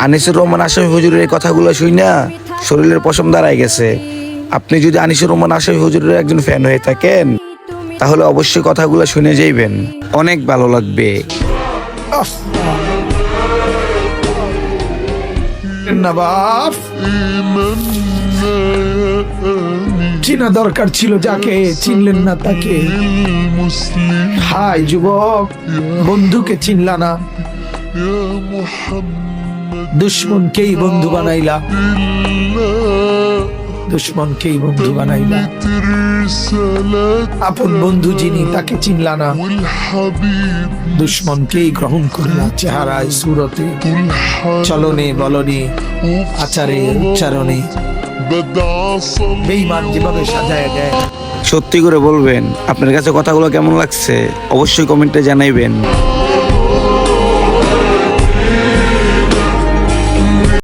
আনিসুর রহমান আসামি হুজুরের এই কথাগুলো শুইনা শরীরের পশম দাঁড়ায় গেছে। আপনি যদি আনিসুর রহমান আসামি হুজুরের একজন ফ্যান হয়ে থাকেন তাহলে অবশ্যই কথাগুলো শুনে যাইবেন, অনেক ভালো লাগবে। নবাব চিনা দরকার ছিল যাকে, চিনলেন না তাকে। হাই যুবক, বন্ধুকে চিনলা না, দুশ্মনকেই বন্ধু বানাইলা, দুশ্মনকেই বন্ধু বানাইলা। আপন বন্ধু যিনি তাকে চিনলা না, দুশ্মনকেই গ্রহণ করলা চেহারায় সুরতে, চলনে বলনে আচারে উচ্চারণে। বেঈমান যেভাবে সাজায় দেয়। সত্যি করে বলবেন আপনার কাছে কথাগুলো কেমন লাগছে, অবশ্যই কমেন্টে জানাইবেন।